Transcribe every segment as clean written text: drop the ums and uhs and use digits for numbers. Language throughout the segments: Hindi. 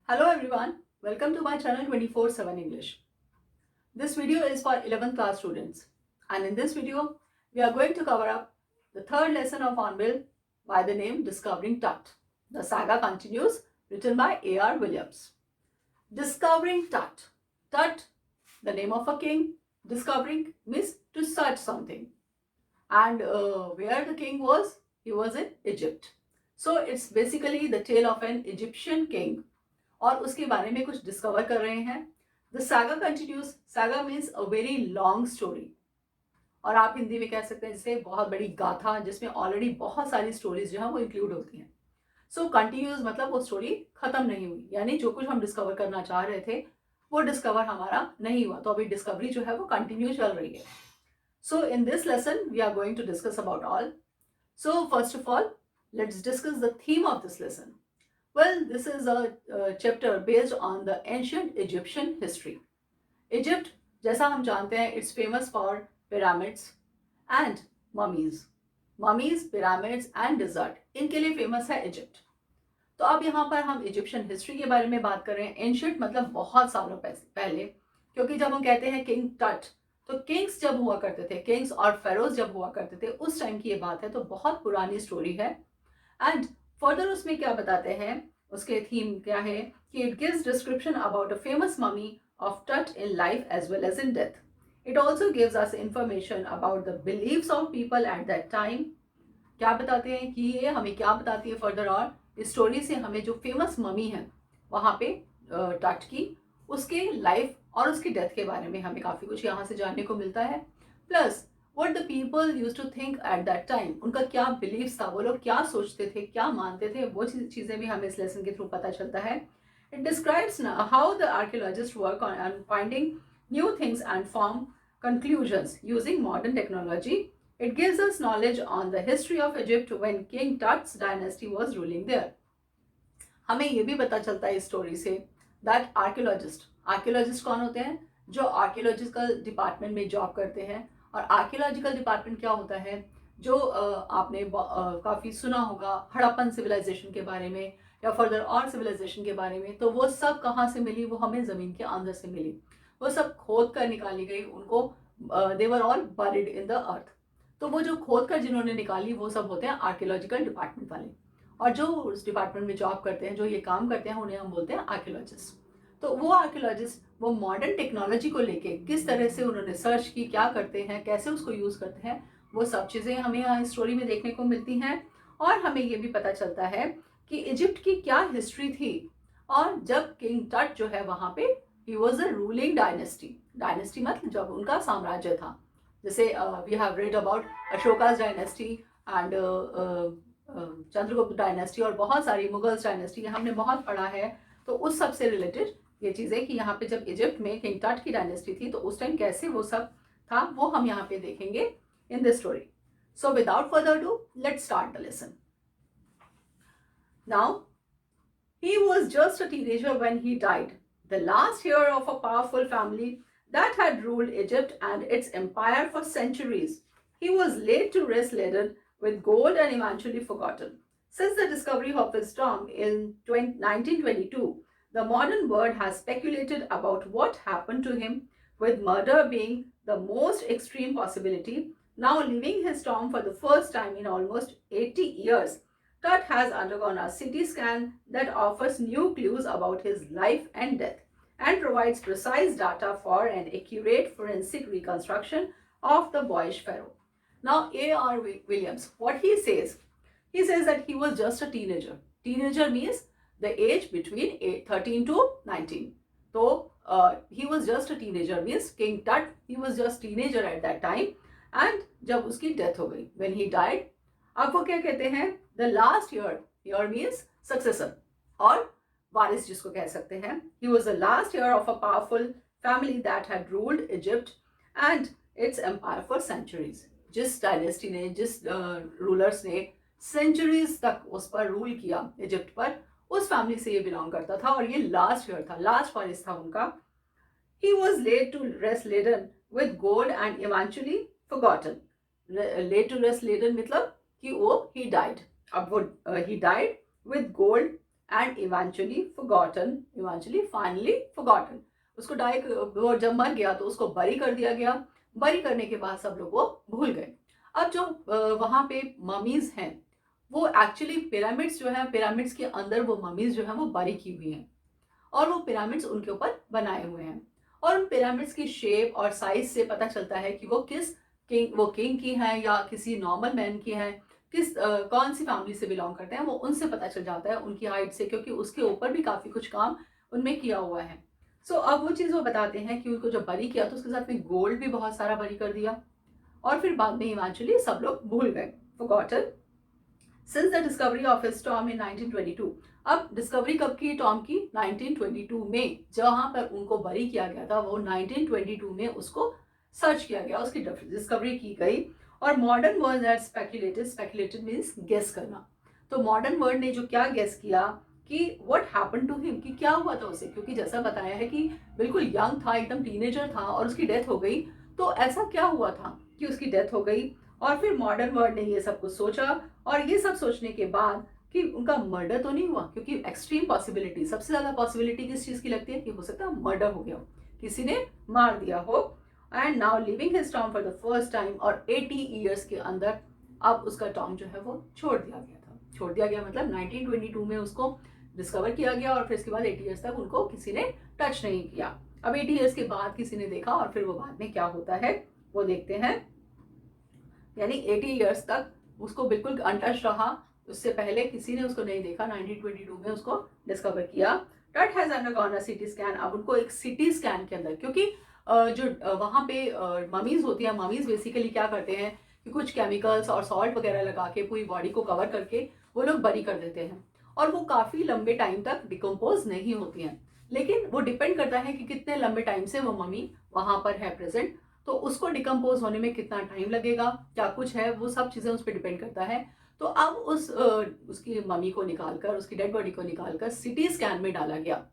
Hello everyone, welcome to my channel 24/7 English. This video is for 11th class students, and in this video we are going to cover up the third lesson of HORNBILL by the name Discovering Tut. The Saga Continues, written by A.R.Williams. Discovering Tut. Tut, the name of a king. Discovering means to search something. And where the king was? He was in Egypt. So it's basically the tale of an Egyptian king. और उसके बारे में कुछ डिस्कवर कर रहे हैं. The saga continues. Saga means a very long story, और आप हिंदी में कह सकते हैं जैसे बहुत बड़ी गाथा जिसमें ऑलरेडी बहुत सारी स्टोरीज जो है वो इंक्लूड होती हैं. सो कंटिन्यूज मतलब वो स्टोरी खत्म नहीं हुई, यानी जो कुछ हम डिस्कवर करना चाह रहे थे वो डिस्कवर हमारा नहीं हुआ, तो अभी डिस्कवरी जो है वो कंटिन्यू चल रही है. So in this lesson we are going to discuss about all. So first of all let's discuss the theme of this lesson. Well, this is a chapter based on the ancient Egyptian history. Egypt, जैसा हम जानते हैं, it's famous for pyramids and mummies. Mummies, pyramids and desert, इनके लिए famous है Egypt. तो अब यहाँ पर हम इजिप्शियन हिस्ट्री के बारे में बात कर रहे हैं. एंशियंट मतलब बहुत सालों पहले, क्योंकि जब हम कहते हैं किंग टट, तो किंग्स जब हुआ करते थे, किंग्स और फेरोज जब हुआ करते थे, उस टाइम की ये बात है, तो बहुत पुरानी स्टोरी है. एंड फर्दर उसमें क्या बताते हैं, उसके थीम क्या है कि it gives description about a famous mummy of Tut in life as well as in death. It also gives us information about the believes of people at that time. क्या बताते हैं कि ये हमें क्या बताती है फर्दर, और इस स्टोरी से हमें जो फेमस ममी है वहाँ पे टट की, उसके लाइफ और उसकी डेथ के बारे में हमें काफ़ी कुछ यहाँ से जानने को मिलता है. Plus what the people used to think at that time, उनका क्या बिलीव्स था, वो लोग क्या सोचते थे, क्या मानते थे, वो चीज़ें भी हमें इस लेसन के थ्रू पता चलता है. It describes how the archaeologists work on finding new things and form conclusions using modern technology. It gives us knowledge on the history of Egypt when King Tut's dynasty was ruling there. हमें ये भी पता चलता है इस स्टोरी से that आर्कियोलॉजिस्ट कौन होते हैं, जो आर्कियोलॉजिकल डिपार्टमेंट में जॉब करते हैं. और आर्कियोलॉजिकल डिपार्टमेंट क्या होता है, जो आपने काफ़ी सुना होगा हड़प्पन सिविलाइजेशन के बारे में या फर्दर और सिविलाइजेशन के बारे में, तो वो सब कहाँ से मिली, वो हमें ज़मीन के अंदर से मिली. वो सब खोद कर निकाली गई, उनको they were all buried in the earth. तो वो जो खोद कर जिन्होंने निकाली वो सब होते हैं आर्कियोलॉजिकल डिपार्टमेंट वाले, और जो उस डिपार्टमेंट में जॉब करते हैं, जो ये काम करते हैं, उन्हें हम बोलते हैं आर्कियोलॉजिस्ट. तो वो आर्कियोलॉजिस्ट वो मॉडर्न टेक्नोलॉजी को लेके किस तरह से उन्होंने सर्च की, क्या करते हैं, कैसे उसको यूज़ करते हैं, वो सब चीज़ें हमें यहाँ स्टोरी में देखने को मिलती हैं. और हमें ये भी पता चलता है कि इजिप्ट की क्या हिस्ट्री थी, और जब किंग टट जो है वहाँ पे ही was a ruling dynasty. Dynasty मतलब जब उनका साम्राज्य था, जैसे we have read about Ashoka's dynasty and Chandragupta dynasty और बहुत सारी मुगल्स डायनेस्टी हमने बहुत पढ़ा है. तो उस सब से रिलेटेड ये चीज़ें कि यहाँ पे जब इजिप्ट में किंग टट की डायनेस्टी थी तो उस टाइम कैसे वो सब था, वो हम यहाँ पे देखेंगे in this story. So without further do let's start the lesson. Now he was just a teenager when he died, the last heir of a powerful family that had ruled Egypt and its empire for centuries. He was laid to rest laden with gold and eventually forgotten. Since the discovery of his tomb in 1922, the modern world has speculated about what happened to him, with murder being the most extreme possibility. Now leaving his tomb for the first time in almost 80 years, Tut has undergone a CT scan that offers new clues about his life and death and provides precise data for an accurate forensic reconstruction of the boyish pharaoh. Now A.R.Williams, what he says that he was just a teenager. Teenager means the age between 13 to 19. So he was just a teenager means King Tut, he was just teenager at that time, and जब उसकी death हो गई, when he died, अब वो क्या कहते हैं, the last heir means successor और वारिस जिसको कह सकते हैं. He was the last heir of a powerful family that had ruled Egypt and its empire for centuries. जिस डायनेस्टी ने, जिस रूलर्स ने सेंचुरीज तक उस पर रूल किया इजिप्ट पर, उस फैमिली से ये बिलोंग करता था और ये लास्ट ईयर था, लास्ट वारिस था उनका. He was laid to rest laden with gold and eventually forgotten. Laid to rest laden मतलब कि वो ही डाइड. अब वो he died with gold and eventually finally forgotten. उसको वो जब मर गया तो उसको बरी कर दिया गया। बरी करने के बाद सब लोग वो भूल गए। अब जो वहां पे ममीज हैं वो एक्चुअली पिरामिड्स जो है, पिरामिड्स के अंदर वो ममीज जो है वो बरी की हुई हैं और वो पिरामिड्स उनके ऊपर बनाए हुए हैं। और उन पिरामिड्स की शेप और साइज से पता चलता है कि वो किंग की है या किसी नॉर्मल मैन की है, कौन सी फैमिली से बिलोंग करते हैं, वो उनसे पता चल जाता है उनकी हाइट से, क्योंकि उसके ऊपर भी काफी कुछ काम उनमें किया हुआ है। अब वो चीज वो बताते हैं कि उनको जब बरी किया तो उसके साथ में गोल्ड भी बहुत सारा बरी कर दिया और फिर बाद में इवेंचुअली सब लोग भूल गए, forgotten, since the discovery of his tomb in 1922। अब डिस्कवरी कब की टॉम की? 1922 में। जहां पर उनको बरी किया गया था वो 1922 में उसको सर्च किया गया, उसकी डिस्कवरी की गई। और modern world had speculated, speculated means guess करना। तो मॉडर्न वर्ल्ड ने जो क्या गेस किया कि व्हाट हैपेंड टू हिम, कि क्या हुआ था उसे, क्योंकि जैसा बताया है कि बिल्कुल यंग था, एकदम टीनेजर था और उसकी डेथ हो गई। तो ऐसा क्या हुआ था कि उसकी डेथ हो गई? और फिर मॉडर्न वर्ल्ड ने ये सब कुछ सोचा और ये सब सोचने के बाद कि उनका मर्डर तो नहीं हुआ, क्योंकि एक्सट्रीम पॉसिबिलिटी, सबसे ज्यादा पॉसिबिलिटी किस चीज की लगती है कि हो सकता है मर्डर हो गया हो, किसी ने मार दिया हो। And now living his Tom for the first time, और 80 ईयर्स के अंदर अब उसका टॉम जो है वो छोड़ दिया गया था। छोड़ दिया गया मतलब 1922 में उसको डिस्कवर किया गया और फिर इसके बाद 80 ईयर्स तक उनको किसी ने टच नहीं किया। अब 80 ईयर्स के बाद किसी ने देखा और फिर वो बाद में क्या होता है वो देखते हैं। यानी 80 ईयर्स तक उसको बिल्कुल अनटच रहा, उससे पहले किसी ने उसको नहीं देखा, 1922 में उसको डिस्कवर किया। डट has undergone a CT scan. अब उनको एक सीटी स्कैन के अंदर, क्योंकि जो वहाँ पे ममीज होती है, ममीज बेसिकली क्या करते हैं कि कुछ केमिकल्स और सॉल्ट वगैरह लगा के पूरी बॉडी को कवर करके वो लोग बरी कर देते हैं और वो काफी लंबे टाइम तक डिकम्पोज नहीं होती हैं। लेकिन वो डिपेंड करता है कि कितने लंबे टाइम से वो मम्मी वहां पर है प्रेजेंट, तो उसको डिकम्पोज होने में कितना टाइम लगेगा, क्या कुछ है, वो सब चीजें उस पर डिपेंड करता है। तो अब उसकी मम्मी को निकालकर, उसकी डेड बॉडी को निकालकर सिटी स्कैन में डाला गया।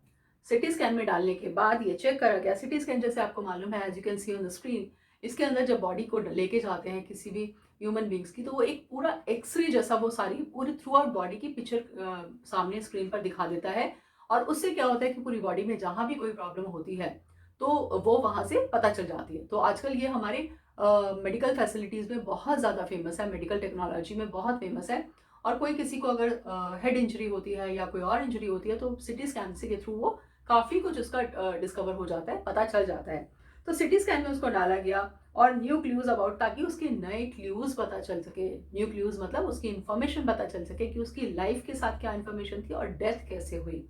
सिटी स्कैन में डालने के बाद ये चेक करा गया। सिटी स्कैन जैसे आपको मालूम है, as you can see on the screen, इसके अंदर जब बॉडी को लेके जाते हैं किसी भी ह्यूमन बींग्स की, तो वो एक पूरा एक्सरे जैसा वो सारी पूरी थ्रू आउट बॉडी की पिक्चर सामने स्क्रीन पर दिखा देता है। और उससे क्या होता है कि पूरी बॉडी में जहां भी कोई प्रॉब्लम होती है तो वो वहां से पता चल जाती है। तो आजकल ये हमारे मेडिकल फैसिलिटीज में बहुत ज़्यादा फेमस है, मेडिकल टेक्नोलॉजी में बहुत फेमस है। और कोई किसी को अगर हेड इंजरी होती है या कोई और इंजरी होती है तो सिटी स्कैन के थ्रू वो काफ़ी कुछ उसका डिस्कवर हो जाता है, पता चल जाता है। तो सिटी स्कैन में उसको डाला गया और न्यू क्लूज अबाउट, ताकि उसके नए क्लूज पता चल सके। न्यू क्लूज मतलब उसकी इन्फॉर्मेशन पता चल सके कि उसकी लाइफ के साथ क्या इन्फॉर्मेशन थी और डेथ कैसे हुई।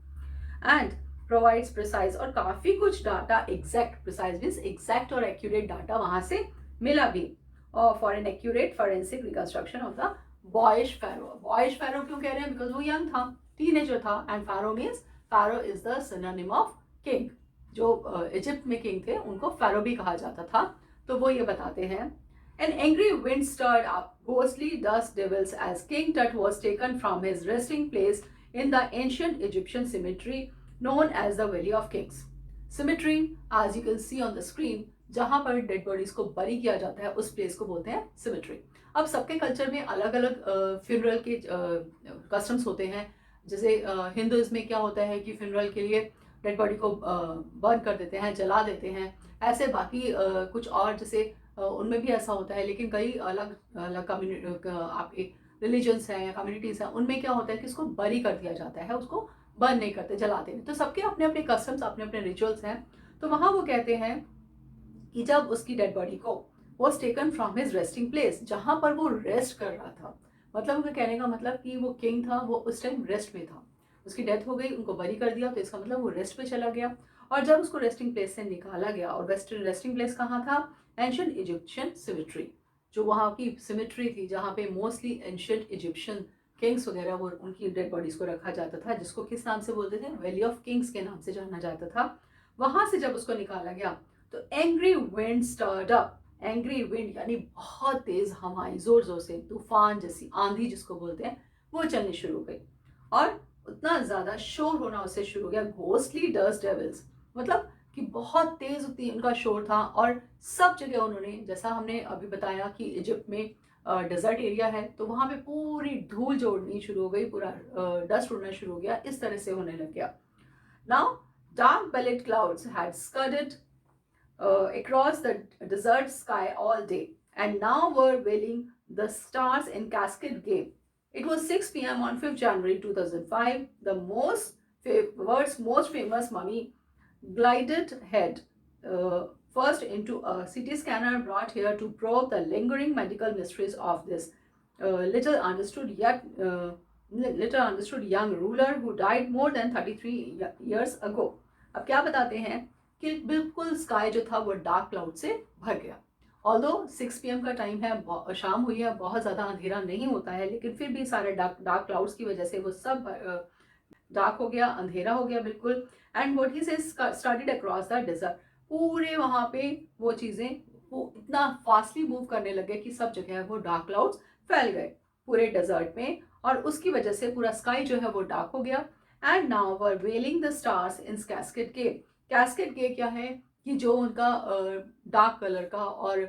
एंड प्रोवाइड्स प्रिसाइज, और काफी कुछ data exact, precise means exact और एक्यूरेट डाटा वहां से मिला भी, और for an accurate forensic reconstruction of the boyish pharaoh. Boyish pharaoh क्यों कह रहे हैं? बिकॉज वो यंग था, टीनेजर था। And pharaoh means, pharaoh is the synonym of king. जो इजिप्ट में किंग थे उनको फैरो भी कहा जाता था। तो वो ये बताते हैं, an angry wind stirred up ghostly dust devils as King Tut was taken from his resting place in the ancient Egyptian cemetery known as the Valley of Kings. Cemetery, as you can see on the screen, जहां पर डेड बॉडीज को बरी किया जाता है उस प्लेस को बोलते हैं सिमेट्री। अब सबके कल्चर में अलग अलग फ्यूनरल के कस्टम्स होते हैं। जैसे हिंदुइज्म में क्या होता है कि फ्यूनरल के लिए डेड बॉडी को बर्न कर देते हैं, जला देते हैं। ऐसे बाकी कुछ और जैसे उनमें भी ऐसा होता है, लेकिन कई अलग अलग कम्युनिटी आपके रिलीजन्स हैं या कम्युनिटीज हैं, उनमें क्या होता है कि उसको बरी कर दिया जाता है, उसको बर्न नहीं करते, जलाते नहीं। तो सबके अपने अपने कस्टम्स, अपने अपने रिचुअल्स हैं। तो वहां वो कहते हैं कि जब उसकी डेड बॉडी को was taken from his resting place, जहां पर वो रेस्ट कर रहा था, मतलब उनका कहने का मतलब कि वो किंग था, वो उस टाइम रेस्ट में था, उसकी डेथ हो गई, उनको बरी कर दिया, तो इसका मतलब वो रेस्ट पे चला गया। और जब उसको रेस्टिंग प्लेस से निकाला गया, और रेस्टिंग प्लेस कहाँ था? एंशियंट इजिप्शियन सिमेट्री, जो वहाँ की सिमेट्री थी जहाँ पे मोस्टली एंशियंट इजिप्शियन किंग्स वगैरह वो उनकी डेड बॉडीज को रखा जाता था, जिसको किस नाम से बोलते थे? वैली ऑफ किंग्स के नाम से जाना जाता था। वहां से जब उसको निकाला गया तो angry wind start up. Angry wind यानी बहुत तेज हवाएं, जोर जोर से तूफान जैसी आंधी जिसको बोलते हैं, वो चलनी शुरू हो गई और उतना ज्यादा शोर होना उससे शुरू हो गया। घोस्टली डस्ट डेविल्स, मतलब कि बहुत तेज उनका शोर था। और सब जगह उन्होंने, जैसा हमने अभी बताया कि इजिप्ट में डेजर्ट एरिया है, तो वहाँ पे पूरी धूल जो उड़नी शुरू हो गई, पूरा डस्ट उड़ना शुरू हो गया, इस तरह से होने लग गया. Now dark bellied clouds had scudded across the desert sky all day and now were veiling the stars in cascade gay. It was 6 p.m. on 5th January 2005. The world's most famous mummy glided head first into a CT scanner brought here to probe the lingering medical mysteries of this little understood young ruler who died more than 33 years ago. अब क्या बताते हैं कि बिल्कुल स्काई जो था वो डार्क क्लाउड से भर गया. ऑल्दो 6 PM का टाइम है, शाम हुई है, बहुत ज़्यादा अंधेरा नहीं होता है, लेकिन फिर भी सारे डार्क क्लाउड्स की वजह से वो सब डार्क हो गया, अंधेरा हो गया बिल्कुल. And what he says started across the desert. पूरे वहाँ पे वो चीज़ें वो इतना फास्टली मूव करने लगे कि सब जगह वो डार्क क्लाउड्स फैल गए पूरे डेजर्ट में, और उसकी वजह से पूरा स्काई जो है वो डार्क हो गया. And now were wailing the stars in cascade cave. Cascade cave क्या है कि जो उनका डार्क कलर का और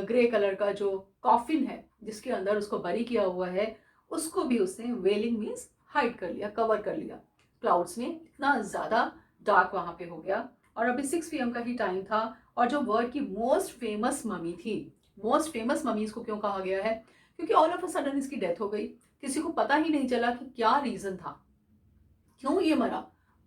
ग्रे कलर का जो कॉफिन है जिसके अंदर उसको बरी किया हुआ है, उसको भी उसने वेलिंग मीन्स हाइड कर लिया, कवर कर लिया क्लाउड्स ने. इतना ज़्यादा डार्क वहाँ पे हो गया. और अभी 6 PM का ही टाइम था. और जो वर्ल्ड की मोस्ट फेमस ममी थी, मोस्ट फेमस ममी इसको क्यों कहा गया है, क्योंकि ऑल ऑफ अ सडन इसकी डेथ हो गई. किसी को पता ही नहीं चला कि क्या रीज़न था, क्यों ये मरा,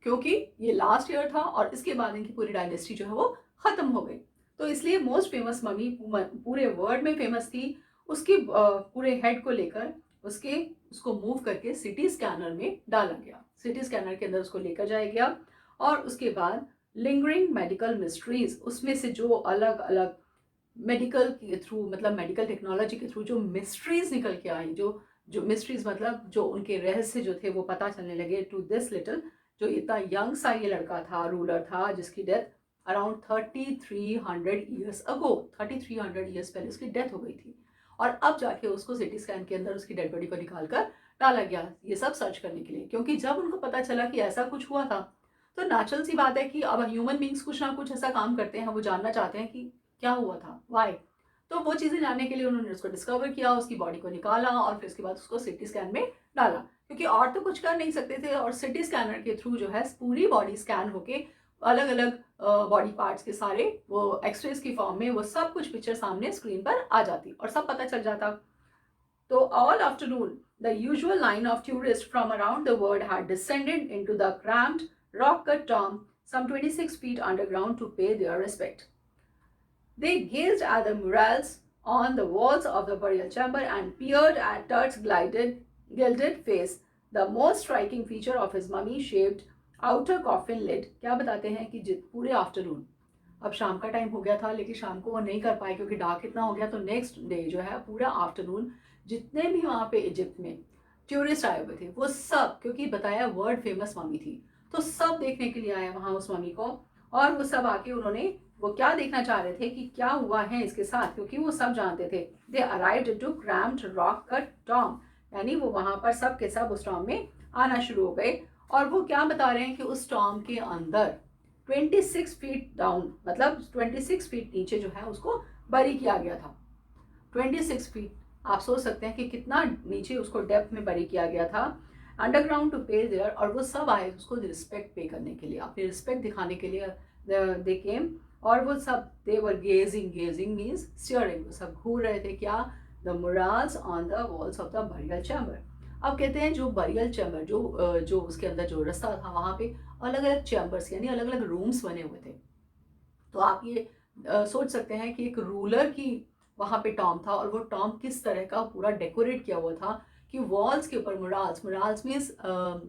क्योंकि ये लास्ट ईयर था और इसके बाद इनकी पूरी डायनेस्टी जो है वो ख़त्म हो गई. तो इसलिए मोस्ट फेमस ममी पूरे वर्ल्ड में फेमस थी. उसकी पूरे हेड को लेकर उसको मूव करके सिटी स्कैनर में डाला गया. सिटी स्कैनर के अंदर उसको लेकर जाया गया और उसके बाद लिंगरिंग मेडिकल मिस्ट्रीज, उसमें से जो अलग अलग मेडिकल के थ्रू, मतलब मेडिकल टेक्नोलॉजी के थ्रू जो मिस्ट्रीज निकल के आई, जो मिस्ट्रीज मतलब जो उनके रहस्य जो थे वो पता चलने लगे टू दिस लिटिल, जो इतना यंग सा ये लड़का था, रूलर था, जिसकी death around 3300 years ago, 3300 years पहले उसकी डेथ हो गई थी. और अब जाके उसको सिटी स्कैन के अंदर उसकी डेड बॉडी को निकाल कर डाला गया, ये सब सर्च करने के लिए. क्योंकि जब उनको पता चला कि ऐसा कुछ हुआ था, तो नेचुरल सी बात है कि अब ह्यूमन बींग्स कुछ ना कुछ ऐसा काम करते हैं, वो जानना चाहते हैं कि क्या हुआ था, वाई. तो वो चीज़ें जानने के लिए उन्होंने उसको डिस्कवर किया, उसकी बॉडी को निकाला और फिर उसके बाद उसको सिटी स्कैन में डाला, क्योंकि और तो कुछ कर नहीं सकते थे. और सिटी स्कैनर के थ्रू जो है पूरी बॉडी स्कैन होके अलग अलग बॉडी पार्ट्स के सारे वो एक्सरेज की फॉर्म में वो सब कुछ पिक्चर सामने स्क्रीन पर आ जाती और सब पता चल जाता. तो all afternoon the usual line of tourist from around the world had descended into the cramped rock-cut tomb some 26 feet underground to pay their respect. They gazed at the murals on the walls of the burial chamber and peered at Tut's gilded face, the most striking feature of his mummy-shaped outer coffin lid. क्या बताते हैं कि पूरे आफ्टरनून, अब शाम का टाइम हो गया था लेकिन शाम को वो नहीं कर पाए क्योंकि डार्क इतना हो गया. तो नेक्स्ट डे जो है पूरा आफ्टरनून जितने भी वहाँ पे इजिप्ट में टूरिस्ट आए हुए थे वो सब, क्योंकि बताया वर्ल्ड फेमस मम्मी थी, तो सब देखने के लिए आए वहाँ उस मम्मी को. और वो सब आके उन्होंने वो क्या देखना चाह रहे थे कि क्या हुआ है इसके साथ, क्योंकि वो सब जानते थे. They arrived into cramped rock cut tomb, यानी वो वहाँ पर सब के सब उस टॉम में आना शुरू हो गए. और वो क्या बता रहे हैं कि उस टॉम के अंदर 26 फीट डाउन, मतलब 26 फीट नीचे जो है उसको बरी किया गया था. 26 फीट, आप सोच सकते हैं कि कितना नीचे उसको डेप्थ में बरी किया गया था, अंडरग्राउंड टू पे देयर. और वो सब आए उसको रिस्पेक्ट पे करने के लिए, अपनी रिस्पेक्ट दिखाने के लिए दे केम. और वो सब दे वर गेजिंग मीन्स स्टीयरिंग, वो सब घूर रहे थे क्या, the murals on the walls of the burial chamber. अब कहते हैं जो बरियल चैम्बर जो उसके अंदर जो रास्ता था वहाँ पे अलग अलग चैम्बर्स यानी अलग अलग रूम्स बने हुए थे. तो आप ये सोच सकते हैं कि एक रूलर की वहाँ पे टॉम था और वो टॉम किस तरह का पूरा डेकोरेट किया हुआ था कि वॉल्स के ऊपर मुराल्स मीन्स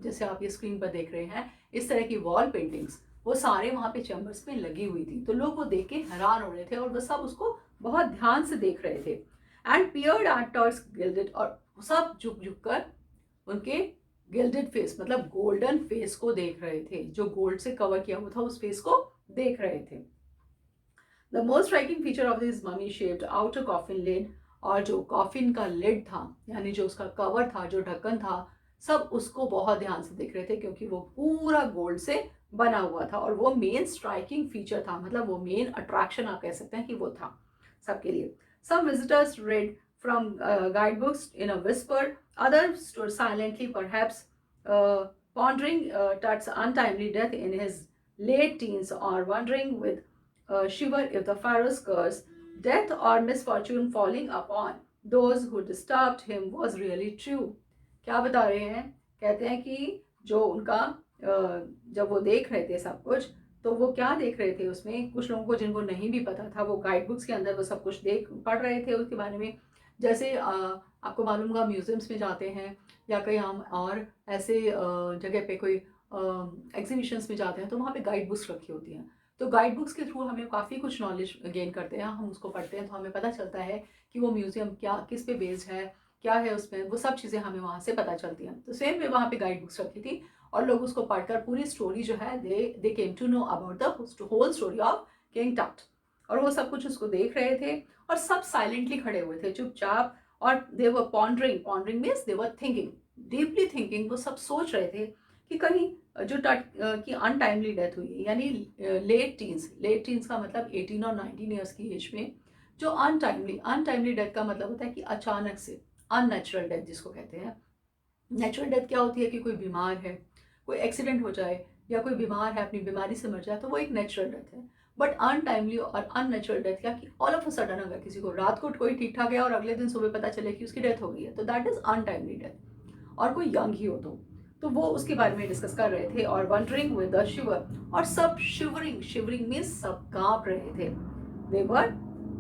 जैसे आप ये स्क्रीन पर देख रहे हैं इस तरह की वॉल पेंटिंग्स वो सारे वहाँ पे चैम्बर्स में लगी हुई थी. तो लोग वो देख के हैरान हो रहे थे और वो सब उसको बहुत ध्यान से देख रहे थे. एंड पियर्ड एट टर्स गिल्डेड, और सब झुक झुक कर उनके गिल्डेड फेस मतलब गोल्डन फेस को देख रहे थे, जो गोल्ड से कवर किया हुआ था उस फेस को देख रहे थे. The most striking feature of this mummy shaped outer coffin lid, और जो कॉफिन का लिड था यानी जो उसका कवर था, जो ढक्कन था, सब उसको बहुत ध्यान से देख रहे थे क्योंकि वो पूरा गोल्ड से बना हुआ था. और वो मेन स्ट्राइकिंग फीचर था, मतलब वो मेन अट्रैक्शन आप कह सकते हैं कि वो था सबके लिए. Some visitors read from guidebooks in a whisper, others stood silently, perhaps pondering Tut's untimely death in his late teens, or wondering with a shiver if the pharaoh's curse, death or misfortune falling upon those who disturbed him was really true. क्या बता रहे हैं? कहते हैं कि जो उनका जब वो देख रहे थे सब कुछ, तो वो क्या देख रहे थे उसमें, कुछ लोगों को जिनको नहीं भी पता था, वो गाइड बुक्स के अंदर वो सब कुछ देख पढ़ रहे थे उसके बारे में। जैसे आपको मालूम होगा, म्यूजियम्स में जाते हैं या कहीं हम और ऐसे जगह पे कोई एग्जीबिशंस में जाते हैं, तो वहाँ पे गाइड बुक्स रखी होती हैं। तो गाइड बुक्स के थ्रू हमें काफ़ी कुछ नॉलेज गेन करते हैं, हम उसको पढ़ते हैं तो हमें पता चलता है कि वो म्यूज़ियम क्या किस पे बेस्ड है, क्या है उसमें, वो सब चीज़ें हमें वहाँ से पता चलती हैं। तो सेम वे वहाँ पे गाइड बुक्स रखी थी और लोग उसको पढ़कर पूरी स्टोरी जो है they came to know about the whole story of King Tut. और वो सब कुछ उसको देख रहे थे और सब साइलेंटली खड़े हुए थे चुपचाप, और they were pondering, pondering means they were thinking, deeply thinking. वो सब सोच रहे थे कि कहीं जो टट की अनटाइमली डेथ हुई है, यानी लेट टीन्स का मतलब 18 और 19 ईयर्स की एज में, जो अनटाइमली डेथ का मतलब होता है कि अचानक से, अननेचुरल डेथ जिसको कहते हैं। नेचुरल डेथ क्या होती है कि कोई बीमार है, कोई एक्सीडेंट हो जाए, या कोई बीमार है अपनी बीमारी से मर जाए, तो वो एक नेचुरल डेथ है। बट अनटाइमली और अननेचुरल डेथ क्या कि ऑल ऑफ अ सडन अगर किसी को रात को कोई ठीक ठाक है और अगले दिन सुबह पता चले कि उसकी डेथ हो गई है, तो दैट इज अनटाइमली डेथ। और कोई यंग ही हो तो वो उसके बारे में डिस्कस कर रहे थे, और वंडरिंग विद द शिवर, और सब शिवरिंग, शिवरिंग मीन्स सब कांप रहे थे। दे वर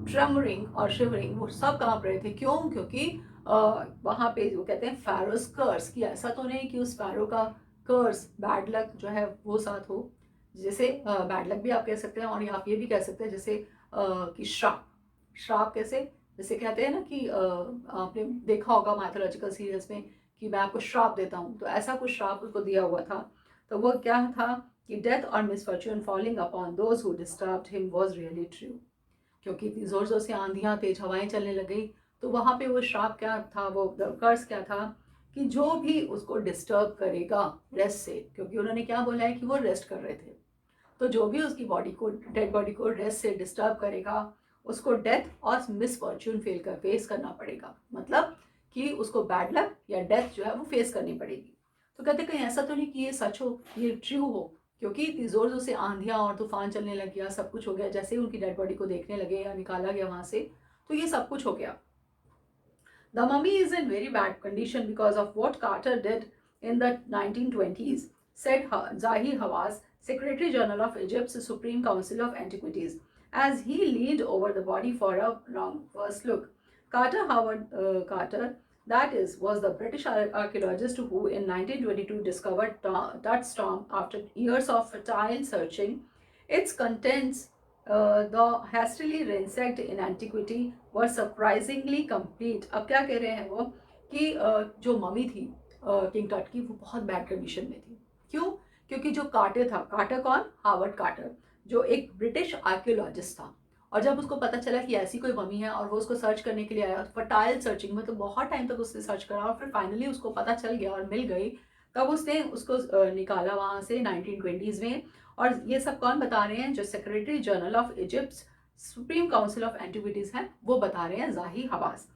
ट्रेमरिंग और शिवरिंग, वो सब कांप रहे थे। क्यों? क्योंकि वहाँ पे वो कहते हैं फैरोस कर्स, कि ऐसा तो नहीं कि उस फैरो का कर्स, बैड लक जो है वो साथ हो। जैसे बैड लक भी आप कह सकते हैं, और आप ये भी कह सकते हैं जैसे कि श्राप। श्राप कैसे? जैसे कहते हैं ना कि आपने देखा होगा माइथोलॉजिकल सीरियल्स में कि मैं आपको श्राप देता हूँ, तो ऐसा कुछ श्राप उसको दिया हुआ था। तो वो क्या था कि डेथ और misfortune falling upon those who disturbed him was really true. क्योंकि इतनी जोर जोर से आंधियां, तेज हवाएं चलने लग गई, तो वहां पे वो श्राप क्या था, वो कर्स क्या था कि जो भी उसको डिस्टर्ब करेगा रेस्ट से, क्योंकि उन्होंने क्या बोला है कि वो रेस्ट कर रहे थे, तो जो भी उसकी बॉडी को, डेड बॉडी को रेस्ट से डिस्टर्ब करेगा, उसको डेथ और मिसफॉर्च्यून फेस करना पड़ेगा। मतलब कि उसको बैड लक या डेथ जो है वो फेस करनी पड़ेगी। तो कहते कहीं ऐसा तो नहीं कि ये सच हो, ये ट्रू हो, क्योंकि इतनी जोर जोर से आंधियां और तूफान चलने लग गया, सब कुछ हो गया, जैसे ही उनकी डेड बॉडी को देखने लगे या निकाला गया वहां से, तो ये सब कुछ हो गया। The mummy is in very bad condition because of what Carter did in the 1920s, said Zahi Hawass, Secretary General of Egypt's Supreme Council of Antiquities, as he leaned over the body for a long first look. Carter, that is, was the British archaeologist who in 1922 discovered Tut's tomb after years of futile searching. Its contents, the hastily ransacked in antiquity, were surprisingly complete. अब क्या कह रहे हैं वो कि जो मम्मी थी किंग टट की, वो बहुत बैड कंडीशन में थी। क्यों? क्योंकि जो कार्टर था, कार्टर कौन? हार्वर्ड कार्टर, जो एक ब्रिटिश आर्कियोलॉजिस्ट था, और जब उसको पता चला कि ऐसी कोई मम्मी है और वो उसको सर्च करने के लिए आया, फर्टाइल सर्चिंग में, तो बहुत टाइम तक उसने सर्च करा और फिर फाइनली उसको पता चल गया और मिल गई, तब उसने उसको निकाला वहाँ से 1920s में। और ये सब कौन बता रहे हैं? जो secretary general of Egypt supreme council of antiquities है, वो बता रहे हैं, जाही हवास।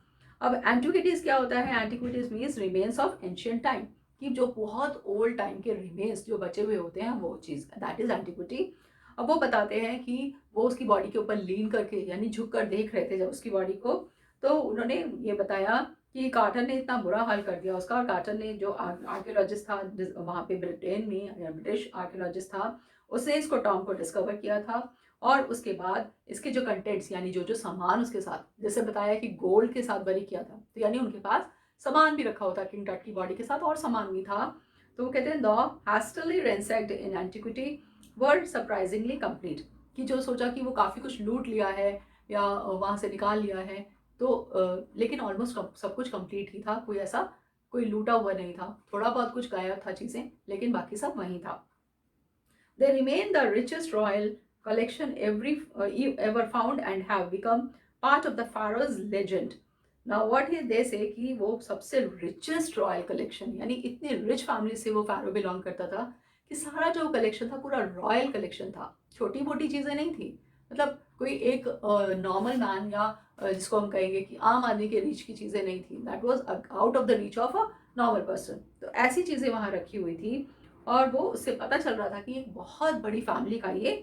अब एंटिक्विटीज क्या होता है? Antiquities means remains of ancient time, कि जो बहुत ओल्ड टाइम के रिमेन्स जो बचे हुए होते हैं, वो चीज़, दैट इज एंटिक्विटी। अब वो बताते हैं कि वो उसकी बॉडी के ऊपर लीन करके, यानी झुक कर देख रहे थे जब उसकी बॉडी को, तो उन्होंने ये बताया कि कार्टर ने इतना बुरा हाल कर दिया उसका, और कार्टर ने, जो आर्कियोलॉजिस्ट था वहाँ पे ब्रिटेन में, या ब्रिटिश आर्कियोलॉजिस्ट था, उसने इसको टॉम को डिस्कवर किया था। और उसके बाद इसके जो कंटेंट्स, यानी जो जो सामान उसके साथ, जैसे बताया कि गोल्ड के साथ बरी किया था, तो यानी उनके पास सामान भी रखा होता किंग टट की बॉडी के साथ, और सामान भी था। तो वो कहते हैं the hastily ransacked in antiquity were surprisingly complete, कि जो सोचा कि वो काफ़ी कुछ लूट लिया है या वहाँ से निकाल लिया है, तो लेकिन ऑलमोस्ट सब कुछ कंप्लीट ही था, कोई ऐसा कोई लूटा हुआ नहीं था, थोड़ा बहुत कुछ गायब था चीज़ें, लेकिन बाकी सब वहीं था। They remain the richest royal collection ever found and have become part of the pharaoh's legend. Now what they say कि वो सबसे richest royal collection, यानी इतनी rich family से वो pharaoh belong करता था कि सारा जो collection था पूरा royal collection था, छोटी मोटी चीज़ें नहीं थी। मतलब कोई एक नॉर्मल मैन या जिसको हम कहेंगे कि आम आदमी के रीच की चीज़ें नहीं थी, that was out of the reach of a normal person. तो ऐसी चीज़ें वहाँ रखी हुई थी और वो उससे पता चल रहा था कि एक बहुत बड़ी फैमिली का ये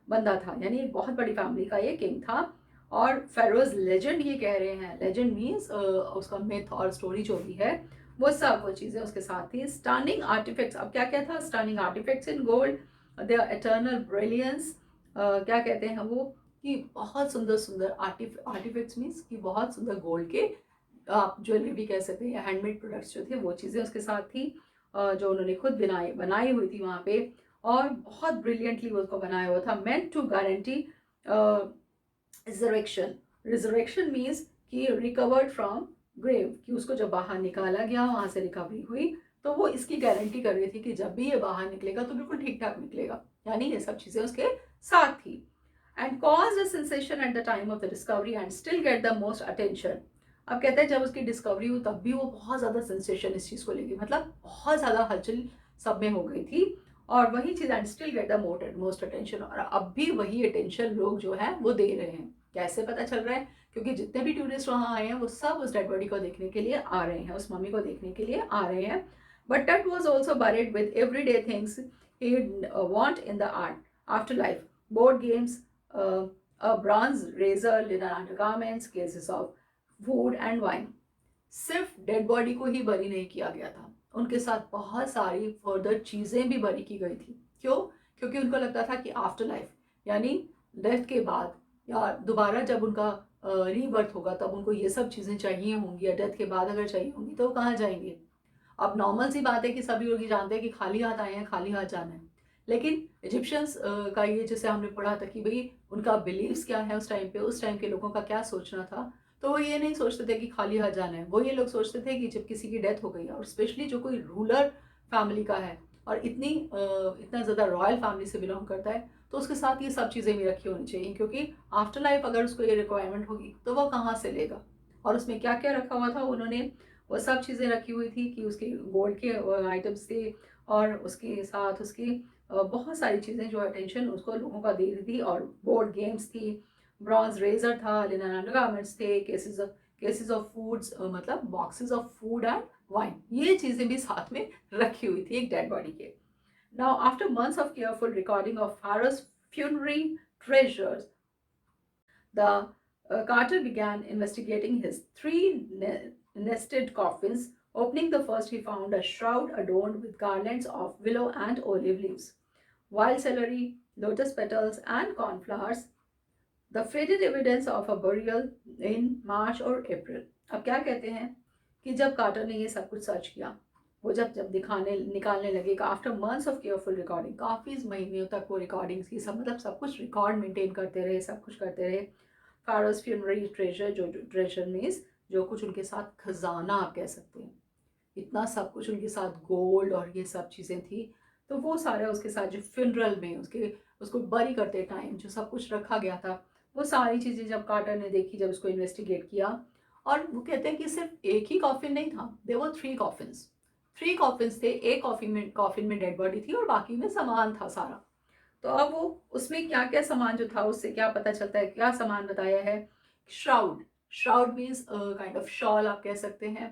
बंदा था, यानी एक बहुत बड़ी फैमिली का ये किंग था। और फेरोज लेजेंड ये कह रहे हैं, लेजेंड मीन्स उसका मिथ और स्टोरी जो भी है वो सब वो चीज़ें उसके साथ थी। स्टनिंग आर्टिफैक्ट्स, अब क्या क्या था, stunning artifacts in gold, their eternal brilliance, क्या कहते हैं वो कि बहुत सुंदर सुंदर आर्टिफैक्ट्स मीन्स कि बहुत सुंदर गोल्ड के आप ज्वेलरी भी कह सकते हैं, हैंडमेड प्रोडक्ट्स जो थे वो चीज़ें उसके साथ थी, जो उन्होंने खुद बनाई हुई थी वहाँ पे, और बहुत ब्रिलियंटली उसको बनाया हुआ था। Meant to guarantee resurrection, resurrection means कि रिकवर्ड फ्रॉम ग्रेव, कि उसको जब बाहर निकाला गया, वहाँ से रिकवरी हुई, तो वो इसकी गारंटी कर रही थी कि जब भी ये बाहर निकलेगा तो बिल्कुल ठीक ठाक निकलेगा, यानी ये सब चीज़ें उसके साथ थी। And cause a sensation eight the time of the discovery and still get the most attention. अब कहते हैं जब उसकी डिस्कवरी हुई तब भी वो बहुत ज़्यादा सेंसेशन इस चीज़ को लेगी, मतलब बहुत ज़्यादा हलचल सब में हो गई थी, और वही चीज़ and still get the most attention, और अब भी वही अटेंशन लोग जो है वो दे रहे हैं। कैसे पता चल रहा है, क्योंकि जितने भी टूरिस्ट वहाँ आए हैं वो सब उस डेड बॉडी को देखने के लिए आ रहे हैं, उस मम्मी को देखने के लिए आ रहे हैं। But that was also buried with every day things he want in the art after life, board games, a bronze razor, linen undergarments, cases of food and wine। सिर्फ डेड बॉडी को ही बरी नहीं किया गया था, उनके साथ बहुत सारी फर्दर चीज़ें भी बरी की गई थी। क्यों? क्योंकि उनको लगता था कि आफ्टर लाइफ, यानी डेथ के बाद या दोबारा जब उनका रीबर्थ होगा तब उनको ये सब चीज़ें चाहिए होंगी, या डेथ के बाद अगर चाहिए होंगी तो वो कहाँ जाएंगे। अब नॉर्मल सी बात है कि सभी लोग ये जानते हैं कि खाली हाथ आए हैं, खाली हाथ जाना है, लेकिन इजिप्शियंस का ये जैसे हमने पढ़ा था कि भाई उनका बिलीव्स क्या है उस टाइम पे, उस टाइम के लोगों का क्या सोचना था, तो वो ये नहीं सोचते थे कि खाली हाथ जाना है। वो ये लोग सोचते थे कि जब किसी की डेथ हो गई है, और स्पेशली जो कोई रूलर फैमिली का है और इतना ज़्यादा रॉयल फैमिली से बिलोंग करता है, तो उसके साथ ये सब चीज़ें भी रखी होनी चाहिए, क्योंकि आफ्टर लाइफ अगर उसको ये रिक्वायरमेंट होगी तो वो कहाँ से लेगा। और उसमें क्या क्या रखा हुआ था, उन्होंने वो सब चीज़ें रखी हुई थी कि उसके गोल्ड के आइटम्स थे, और उसके साथ उसकी बहुत सारी चीज़ें जो अटेंशन उसको लोगों का दे रही थी, और बोर्ड गेम्स थी, ब्रॉन्ज रेजर था, लिनन अंडरगारमेंट्स थे, केसेस ऑफ फूड्स, मतलब boxes of food and wine, ये चीज़ें भी साथ में रखी हुई थी एक डेड बॉडी के। Now after months of careful recording of Pharaoh's funerary treasures, the Carter began investigating his three nested coffins. Opening the first, he found a shroud adorned with garlands of willow and olive leaves, wild celery, lotus petals, and cornflowers, the faded evidence of a burial in March or April। अब क्या कहते हैं कि जब कार्टर ने ये सब कुछ सर्च किया, वो जब जब दिखाने निकालने लगे, after months of careful recording, काफ़ी महीनों तक वो रिकॉर्डिंग्स की सब, मतलब सब कुछ रिकॉर्ड मेंटेन करते रहे, सब कुछ करते रहे। Pharaoh's funerary treasure, जो ट्रेजर मीन्स जो कुछ उनके साथ खजाना आप कह सकते हैं, इतना सब कुछ उनके साथ गोल्ड और ये सब चीज़ें थी, तो वो सारा उसके साथ जो फ्यूनरल में उसको बरी करते टाइम जो सब कुछ रखा गया था, वो सारी चीज़ें जब कार्टर ने देखी, जब उसको इन्वेस्टिगेट किया, और वो कहते हैं कि सिर्फ एक ही कॉफिन नहीं था, देयर वर थ्री कॉफिन्स थे। एक कॉफिन में डेड बॉडी थी और बाकी में सामान था सारा। तो अब वो उसमें क्या क्या सामान जो था उससे क्या पता चलता है, क्या सामान बताया है, shroud, shroud means kind of shawl आप कह सकते हैं,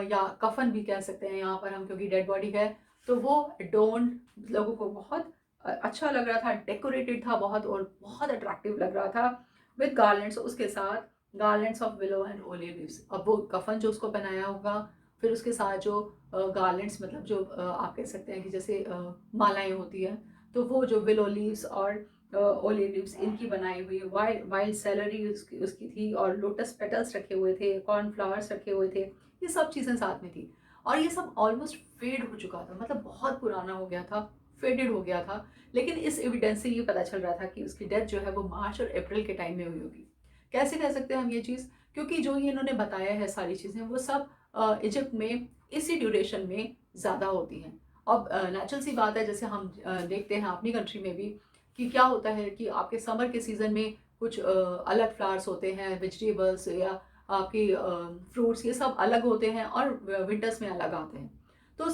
या कफन भी कह सकते हैं यहाँ पर हम, क्योंकि डेड बॉडी है तो वो एडोन्ड लोगों को बहुत अच्छा लग रहा था, डेकोरेटेड था बहुत, और बहुत अट्रैक्टिव लग रहा था, विद गार्लैंड्स, उसके साथ garlands of willow and olive leaves. अब वो कफन जो उसको पहनाया होगा, फिर उसके साथ जो गार्लैंड्स, मतलब जो आप कह सकते हैं कि जैसे मालाएं होती हैं, तो वो जो विलो लीव्स और ओलिव लीव्स इनकी बनाई हुई, वाइल्ड सेलरी उसकी थी, और लोटस पेटल्स रखे हुए थे, कॉर्नफ्लावर्स रखे हुए थे, ये सब चीज़ें साथ में थी। और ये सब ऑलमोस्ट फेड हो चुका था, मतलब बहुत पुराना हो गया था, फेडेड हो गया था, लेकिन इस एविडेंस से ये पता चल रहा था कि उसकी डेथ जो है वो मार्च और अप्रैल के टाइम में हुई होगी। कैसे कह सकते हैं हम ये चीज़, क्योंकि जो ये इन्होंने बताया है सारी चीज़ें वो सब इजिप्ट में इसी ड्यूरेशन में ज़्यादा होती हैं। अब नेचुरल सी बात है, जैसे हम देखते हैं अपनी कंट्री में भी कि क्या होता है कि आपके समर के सीज़न में कुछ अलग फ्लावर्स होते हैं, वेजिटेबल्स या आपकी फ्रूट्स, ये सब अलग होते हैं, और विंटर्स में अलग आते हैं। तो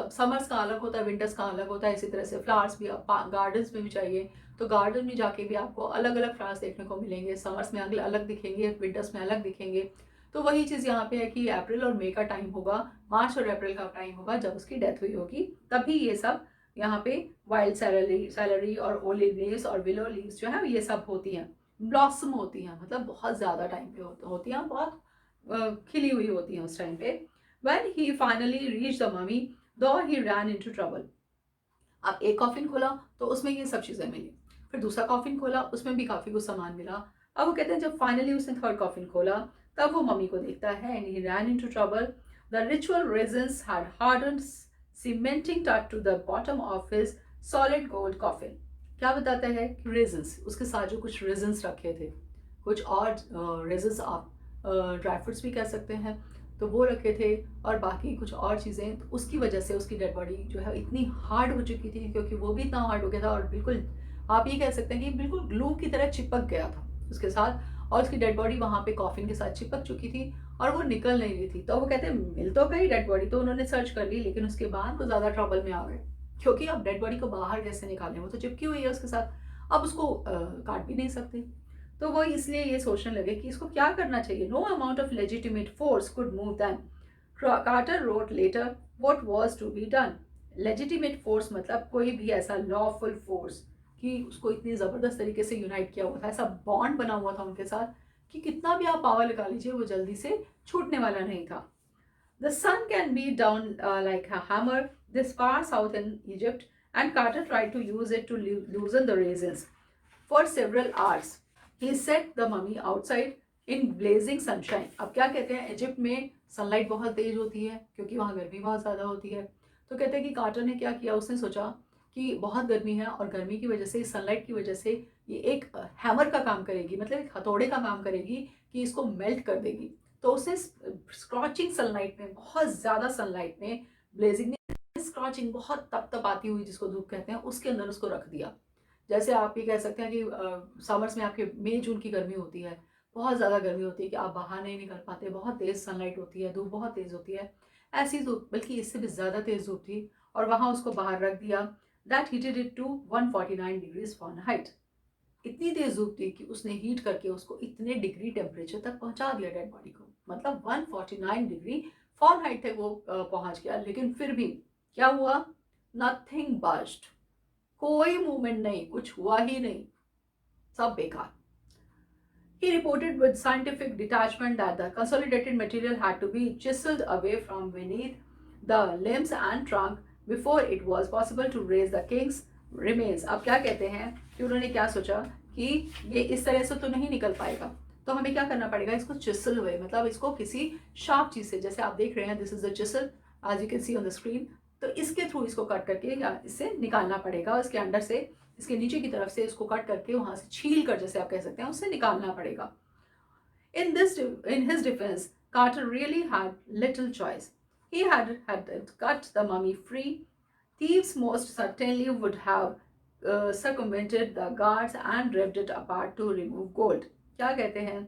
समर्स का अलग होता है, विंटर्स का अलग होता है। इसी तरह से फ्लावर्स भी आप गार्डन्स में भी चाहिए तो गार्डन में जाके भी आपको अलग अलग फ्लावर्स देखने को मिलेंगे। समर्स में अलग दिखेंगे, विंटर्स में अलग दिखेंगे। तो वही चीज़ यहाँ पे है कि अप्रैल और मई का टाइम होगा, मार्च और अप्रैल का टाइम होगा जब उसकी डेथ हुई होगी, तभी ये सब यहाँ पे वाइल्ड सैलरी और ओलिव लीव्स और विलो लीव्स जो है ये सब होती हैं, ब्लॉसम होती हैं, मतलब बहुत ज़्यादा टाइम पे होती हैं, बहुत खिली हुई होती हैं उस टाइम पे। When he finally reached the mummy, though he ran into trouble. अब एक कॉफिन खोला तो उसमें ये सब चीज़ें मिली, फिर दूसरा कॉफिन खोला उसमें भी काफ़ी कुछ सामान मिला। अब वो कहते हैं जब फाइनली उसने थर्ड कॉफिन खोला तब वो मम्मी को देखता है and he ran into trouble. The ritual resins had hardened cementing touch to the bottom of his solid gold coffin. क्या बताता है कि रेजन्स, उसके साथ जो कुछ रेजन्स रखे थे, कुछ और रेजन्स आप ड्राई फ्रूट्स भी कह सकते हैं, तो वो रखे थे और बाकी कुछ और चीज़ें, तो उसकी वजह से उसकी डेड बॉडी जो है इतनी हार्ड हो चुकी थी, क्योंकि वो भी इतना हार्ड हो गया था और बिल्कुल आप ये कह सकते हैं कि बिल्कुल ग्लू की तरह चिपक गया था उसके साथ, और उसकी डेड बॉडी वहाँ पे कॉफिन के साथ चिपक चुकी थी और वो निकल नहीं रही थी। तो वो कहते हैं मिल तो गई डेड बॉडी, तो उन्होंने सर्च कर ली, लेकिन उसके बाद वो ज़्यादा ट्रबल में आ गए, क्योंकि अब डेड बॉडी को बाहर कैसे निकालें, वो तो चिपकी हुई है उसके साथ, अब उसको काट भी नहीं सकते। तो वो इसलिए ये सोचने लगे कि इसको क्या करना चाहिए। No amount of legitimate force could move them. Carter wrote later what was to be done. Legitimate force मतलब कोई भी ऐसा लॉफुल फोर्स कि उसको इतनी ज़बरदस्त तरीके से यूनाइट किया हुआ था, ऐसा बॉन्ड बना हुआ था उनके साथ कि कितना भी आप पावर लगा लीजिए वो जल्दी से छूटने वाला नहीं था। The sun can be down like a hammer this far south in Egypt, and Carter tried to use it to loosen the raisins. For several hours, he set the mummy outside in blazing sunshine. अब क्या कहते हैं, इजिप्ट में सनलाइट बहुत तेज होती है क्योंकि वहाँ गर्मी बहुत ज़्यादा होती है। तो कहते हैं कि कार्टर ने क्या किया, उसने सोचा कि बहुत गर्मी है और गर्मी की वजह से, सनलाइट की वजह से ये एक हैमर का काम करेगी, मतलब एक हथौड़े का काम करेगी कि इसको मेल्ट कर देगी। तो उसने स्क्रॉचिंग सनलाइट में, बहुत ज़्यादा सनलाइट में, ब्लेजिंग में, स्क्रॉचिंग बहुत तपतपाती हुई जिसको धूप कहते हैं, उसके अंदर उसको रख दिया। जैसे आप ये कह सकते हैं कि समर्स में आपके मई जून की गर्मी होती है, बहुत ज़्यादा गर्मी होती है कि आप बाहर नहीं निकल पाते, बहुत तेज़ सनलाइट होती है, धूप बहुत तेज़ होती है, ऐसी धूप, बल्कि इससे भी ज़्यादा तेज़ धूप थी, और वहाँ उसको बाहर रख दिया। That heated it to 149 degrees Fahrenheit. इतनी तेज़ धूप थी कि उसने हीट करके उसको इतने डिग्री टेम्परेचर तक पहुँचा दिया डेड बॉडी को, मतलब 149 डिग्री फॉरेनहाइट तक वो पहुँच गया। लेकिन फिर भी क्या हुआ, नथिंग बस्ट, कोई मूवमेंट नहीं, कुछ हुआ ही नहीं, सब बेकार। He reported with scientific detachment that the consolidated material had to be chiseled away from beneath the limbs and trunk before it was possible to raise the king's remains. अब क्या कहते हैं कि उन्होंने क्या सोचा कि ये इस तरह से तो नहीं निकल पाएगा, तो हमें क्या करना पड़ेगा, इसको चिसल हुए, मतलब इसको किसी शार्प चीज़ से, जैसे आप देख रहे हैं this is the chisel as you can see on the screen, तो इसके थ्रू इसको कट करके या इससे निकालना पड़ेगा, इसके अंदर से, इसके नीचे की तरफ से इसको कट करके वहाँ से छील कर, जैसे आप कह सकते हैं, उससे निकालना पड़ेगा। In his defense, Carter really had little choice. He had cut the mummy free. Thieves most certainly would have circumvented the guards and ripped it apart to remove gold. क्या कहते हैं,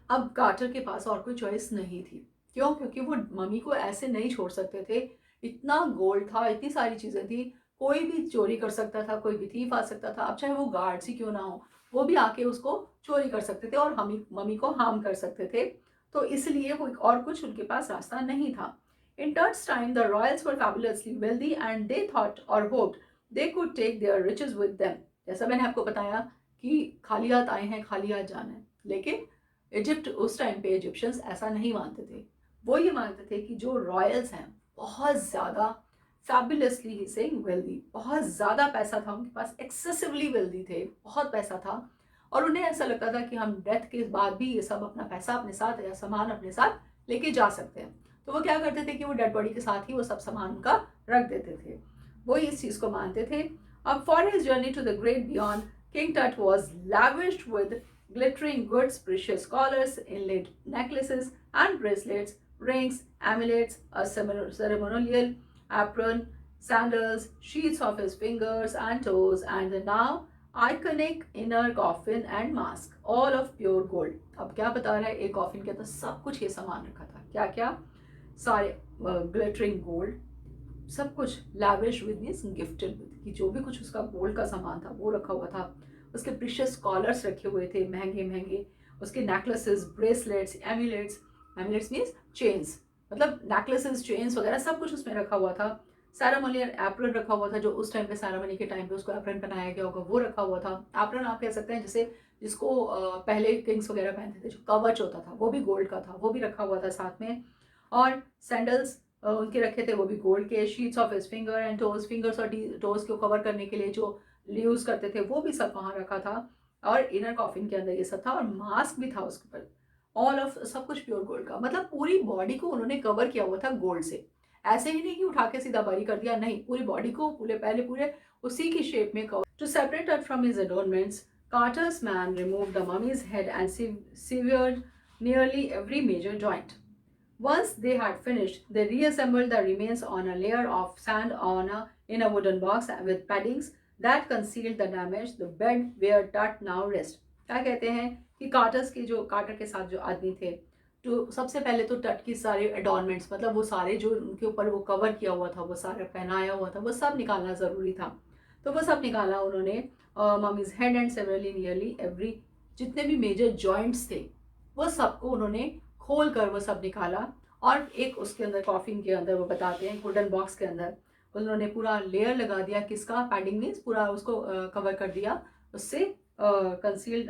अब कार्टर के पास और कोई चॉइस नहीं थी। क्यों? क्योंकि वो मम्मी को ऐसे नहीं छोड़ सकते थे, इतना गोल्ड था, इतनी सारी चीज़ें थी, कोई भी चोरी कर सकता था, कोई भी थीफ आ सकता था, अब चाहे वो गार्ड्स ही क्यों ना हो, वो भी आके उसको चोरी कर सकते थे और मम्मी को हार्म कर सकते थे। तो इसलिए वो और कुछ उनके पास रास्ता नहीं था। In Turt's time, the royals were fabulously wealthy and they thought or hoped they could take their riches with them. जैसा मैंने आपको बताया कि खाली हाथ आए हैं, खाली हाथ जाना है, लेकिन इजिप्ट उस टाइम पे इजिप्शियंस ऐसा नहीं मानते थे। वो ये मानते थे कि जो रॉयल्स हैं बहुत ज़्यादा फैबुलसली ही सेइंग वेल्दी, बहुत ज़्यादा पैसा था उनके पास, एक्सेसिवली वेल्दी थे, बहुत पैसा था, और उन्हें ऐसा लगता था कि हम डेथ के बाद भी ये सब अपना पैसा अपने साथ या सामान अपने साथ लेके जा सकते हैं। तो वो क्या करते थे कि वो डेड बॉडी के साथ ही वो सब सामान उनका रख देते थे, वो इस चीज़ को मानते थे। अब for his journey to the great beyond, King Tut was lavished with glittering goods, precious collars, inlaid necklaces and bracelets, rings, amulets, a ceremonial apron, sandals, sheaths of his fingers and toes, and the now iconic inner coffin and mask, all of pure gold. अब क्या बता रहा है, एक कॉफिन के अंदर सब कुछ ये सामान रखा था, क्या क्या, सारे ग्लिटरिंग गोल्ड, सब कुछ lavish with means gifted with, कि जो भी कुछ उसका गोल्ड का सामान था वो रखा हुआ था। उसके प्रीशियस कॉलर्स रखे हुए थे महंगे महंगे, उसके necklaces, bracelets, amulets, amulets means chains, मतलब नेकलेसेस, चेन्स वगैरह सब कुछ उसमें रखा हुआ था। सैरामोनियल एप्रन रखा हुआ था, जो उस टाइम पे सैरामनी के टाइम पे उसको एप्रन पहनाया गया होगा वो रखा हुआ था। एप्रन आप कह सकते हैं जैसे जिसको पहले किंग्स वगैरह पहनते थे, जो कवच होता था वो भी गोल्ड का था, वो भी रखा हुआ था साथ में। और सैंडल्स उनके रखे थे वो भी गोल्ड के। Sheets of his finger and toes, fingers और टोज को कवर करने के लिए जो यूज करते थे वो भी सब वहाँ रखा था। और इनर कॉफिन के अंदर ये सब था, और मास्क भी था उसके ऊपर, ऑल ऑफ सब कुछ प्योर गोल्ड का, मतलब पूरी बॉडी को उन्होंने कवर किया हुआ था गोल्ड से। ऐसे ही नहीं कि उठा के सीधा बारी कर दिया, नहीं, पूरी बॉडी को पूरे उसी की शेप में cover. To separate it from his adornments, Carter's man remove the mummy's head and severed nearly every major joint. Once they had finished, they reassembled the remains on a layer of sand in a wooden box with paddings that concealed the damage. The bed where Tut now rest. क्या कहते हैं कि कार्टर के साथ जो आदमी थे, तो सबसे पहले तो टट की सारे एडॉर्नमेंट्स, मतलब वो सारे जो उनके ऊपर वो कवर किया हुआ था, वो सारा पहनाया हुआ था, वो सब निकालना ज़रूरी था। तो वो सब निकाला उन्होंने। Mummies head and severally nearly every, जितने भी मेजर जॉइंट्स थे वो सबको उन्होंने खोल कर वो सब निकाला। और एक उसके अंदर कॉफिन के अंदर वो बताते हैं वुडन बॉक्स के अंदर उन्होंने पूरा लेयर लगा दिया, किसका, पैडिंग मीन्स पूरा उसको कवर कर दिया, उससे कंसील्ड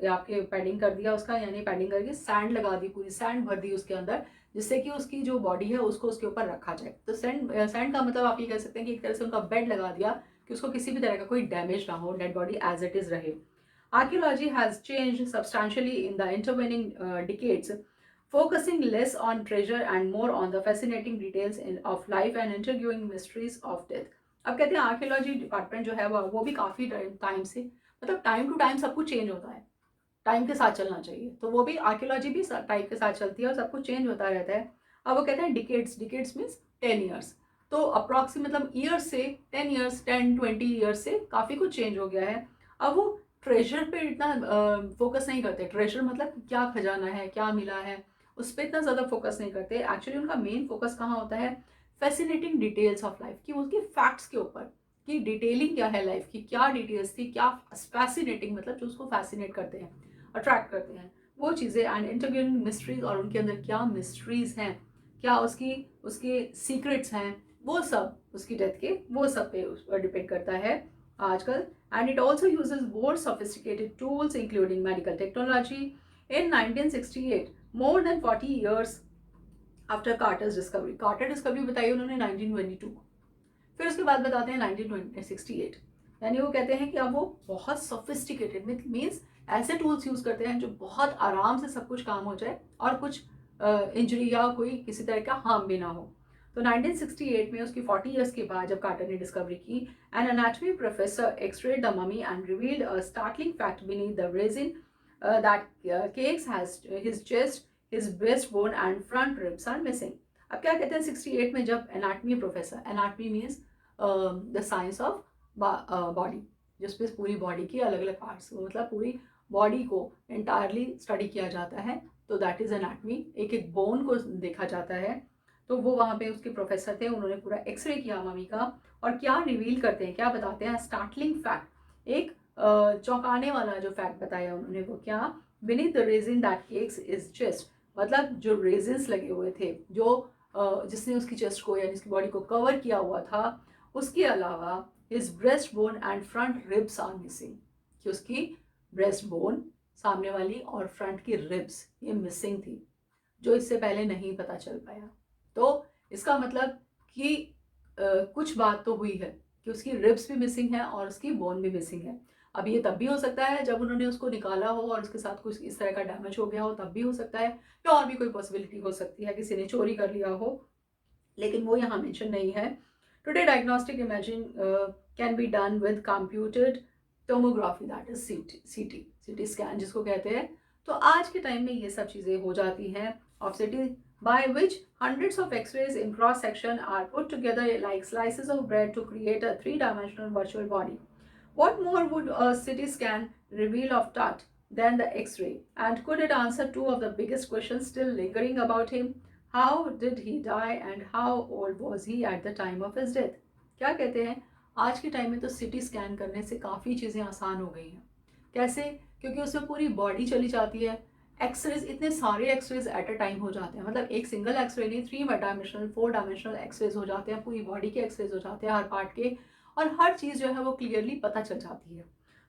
आपके पैडिंग कर दिया उसका, यानी पैडिंग करके सैंड लगा दी, पूरी सैंड भर दी उसके अंदर, जिससे कि उसकी जो बॉडी है उसको उसके ऊपर रखा जाए। तो सैंड का मतलब आप ये कह सकते हैं कि एक तरह से उनका बेड लगा दिया कि उसको किसी भी तरह का कोई डैमेज ना हो, dead body as it is रहे। Archaeology has changed substantially in the intervening decades, focusing less on treasure and more on the fascinating details of life and intriguing mysteries of death. अब कहते हैं आर्कियोलॉजी डिपार्टमेंट जो है वो भी काफ़ी टाइम से, मतलब टाइम टू टाइम सब कुछ चेंज होता है, टाइम के साथ चलना चाहिए, तो वो भी आर्कियोलॉजी भी टाइम के साथ चलती है और सब कुछ चेंज होता रहता है। अब वो कहते हैं डिकेड्स, डिकेड्स मीन्स 10 ईयर्स, तो अप्रॉक्सीमेट मतलब ईयर्स से 10 ईयर्स, 10-20 ईयर्स से काफ़ी कुछ चेंज हो गया है। अब वो ट्रेजर पे इतना फोकस नहीं करते, ट्रेजर मतलब क्या खजाना है, क्या मिला है, उस पर इतना ज़्यादा फोकस नहीं करते। एक्चुअली उनका मेन फोकस कहाँ होता है, फैसिनेटिंग डिटेल्स ऑफ लाइफ, कि उसके फैक्ट्स के ऊपर, कि डिटेलिंग क्या है लाइफ की, क्या डिटेल्स थी, क्या फैसिनेटिंग, मतलब जो उसको फैसिनेट करते हैं, अट्रैक्ट करते हैं वो चीज़ें, एंड इंटरव्यूइंग मिस्ट्रीज, और उनके अंदर क्या मिस्ट्रीज हैं, क्या उसकी उसके सीक्रेट्स हैं, वो सब उसकी डेथ के वो सब पे उस पर डिपेंड करता है आजकल। And it also uses more sophisticated tools including medical technology. In 1968, more than 40 years after Carter's discovery, Carter discovery बताई उन्होंने 1922, फिर उसके बाद बताते हैं 1968, यानी वो कहते हैं कि अब वो बहुत सोफिस्टिकेटेड मीन्स ऐसे टूल्स यूज़ करते हैं जो बहुत आराम से सब कुछ काम हो जाए और कुछ इंजरी या कोई किसी तरह का हार्म भी ना हो। तो 1968 में उसकी 40 ईयर्स के बाद जब कार्टर ने डिस्कवरी की, an anatomy professor x-rayed the mummy and revealed a startling fact beneath the resin that cakes has his chest, his breast bone and front ribs are missing. अब क्या कहते हैं 68 में जब anatomy professor, anatomy means the science of body, जिसपे पूरी बॉडी की अलग अलग पार्ट्स, मतलब पूरी बॉडी को एंटायरली स्टडी किया जाता है, तो दैट इज एनाटमी, एक एक बोन को देखा जाता है। तो वो वहाँ पे उसके प्रोफेसर थे, उन्होंने पूरा एक्सरे किया मम्मी का, और क्या रिवील करते हैं, क्या बताते हैं, स्टार्टलिंग फैक्ट, एक चौंकाने वाला जो फैक्ट बताया उन्होंने, वो क्या, beneath the resin that cakes is chest, मतलब जो रेजिन्स लगे हुए थे, जो जिसने उसकी चेस्ट को यानी उसकी बॉडी को कवर किया हुआ था, उसके अलावा his breast bone and front ribs are missing, कि उसकी ब्रेस्ट बोन सामने वाली और फ्रंट की रिब्स ये मिसिंग थी, जो इससे पहले नहीं पता चल पाया। तो इसका मतलब कि कुछ बात तो हुई है कि उसकी रिब्स भी मिसिंग है और उसकी बोन भी मिसिंग है। अब ये तब भी हो सकता है जब उन्होंने उसको निकाला हो और उसके साथ कुछ इस तरह का डैमेज हो गया हो, तब भी हो सकता है, या और भी कोई पॉसिबिलिटी हो सकती है, किसी ने चोरी कर लिया हो, लेकिन वो यहाँ मेंशन नहीं है। Today diagnostic imaging can be done with computed tomography, that is CT scan जिसको कहते हैं। तो आज के टाइम में ये सब चीज़ें हो जाती हैं of city, by which hundreds of x-rays in cross section are put together like slices of bread to create a three-dimensional virtual body. What more would a CT scan reveal of Tut than the X-ray? And could it answer two of the biggest questions still lingering about him? How did he die and how old was he at the time of his death. क्या कहते हैं, आज के टाइम में तो सिटी स्कैन करने से काफ़ी चीज़ें आसान हो गई हैं। कैसे? क्योंकि उसमें पूरी बॉडी चली जाती है। एक्सरेज, इतने सारे एक्सरेज एट अ टाइम हो जाते हैं, मतलब एक सिंगल एक्सरे नहीं, 3 डायमेंशनल 4 डायमेंशनल एक्सरेज हो जाते हैं, पूरी बॉडी के एक्सरेज हो जाते हैं हर पार्ट के, और हर चीज़ जो है वो क्लियरली पता चल जाती है।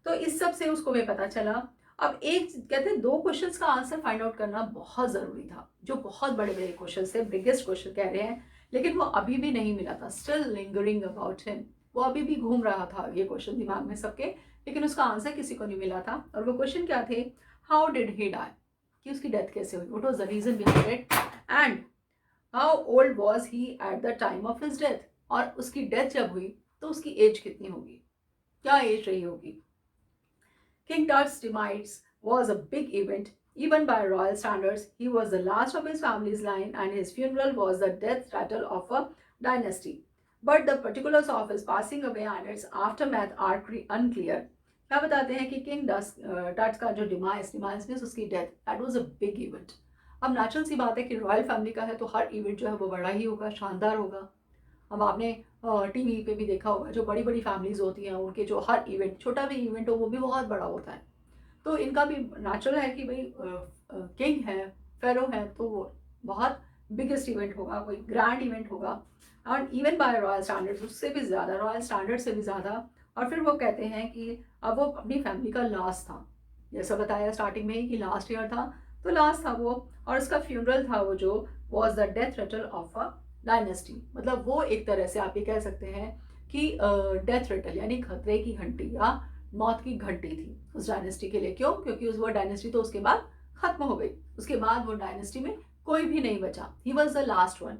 तो इस सब से उसको भी पता चला। अब एक कहते हैं 2 क्वेश्चंस का आंसर फाइंड आउट करना बहुत ज़रूरी था, जो बहुत बड़े बड़े क्वेश्चन थे, बिगेस्ट क्वेश्चन कह रहे हैं, लेकिन वो अभी भी नहीं मिला था। स्टिल लिंगरिंग अबाउट हिम, वो अभी भी घूम रहा था ये क्वेश्चन दिमाग में सबके, लेकिन उसका आंसर किसी को नहीं मिला था। और वो क्वेश्चन क्या थे? हाउ डिड ही डाई, कि उसकी डेथ कैसे हुई, what was the reason behind it, and how old was he at the time of his death, और उसकी डेथ जब हुई तो उसकी एज कितनी होगी, क्या एज रही होगी। King Tut's demise was a big event, even by royal standards. He was the last of his family's line, and his funeral was the death rattle of a dynasty. But the particulars of his passing away and its aftermath are unclear. क्या बताते हैं कि किंग टट्स का जो डिमाइस मीन्स उसकी death, that was a big event. अब नेचुरल सी बात है कि रॉयल फैमिली का है तो हर इवेंट जो है वो बड़ा ही होगा, शानदार होगा। अब आपने टीवी पे भी देखा होगा, जो बड़ी बड़ी फैमिलीज होती हैं उनके जो हर इवेंट, छोटा भी इवेंट हो वो भी बहुत बड़ा होता है। तो इनका भी नेचुरल है कि भाई किंग है, फेरो है, तो वो बहुत बिगेस्ट इवेंट होगा, कोई ग्रैंड इवेंट होगा, और इवन बाय रॉयल स्टैंडर्ड्स, उससे भी ज़्यादा, रॉयल स्टैंडर्ड से भी ज़्यादा। और फिर वो कहते हैं कि अब वो अपनी फैमिली का लास्ट था, जैसा बताया स्टार्टिंग में ही कि लास्ट ईयर था, तो लास्ट था वो, और उसका फ्यूनरल था वो जो was the death Ratle of a dynasty. मतलब वो एक तरह से आप ये कह सकते हैं कि डेथ रेटल यानी खतरे की घंटी या मौत की घंटी थी उस डायनेस्टी के लिए। क्यों? क्योंकि उस वो डायनेस्टी तो उसके बाद खत्म हो गई, उसके बाद वो डायनेस्टी में कोई भी नहीं बचा। He was the last one,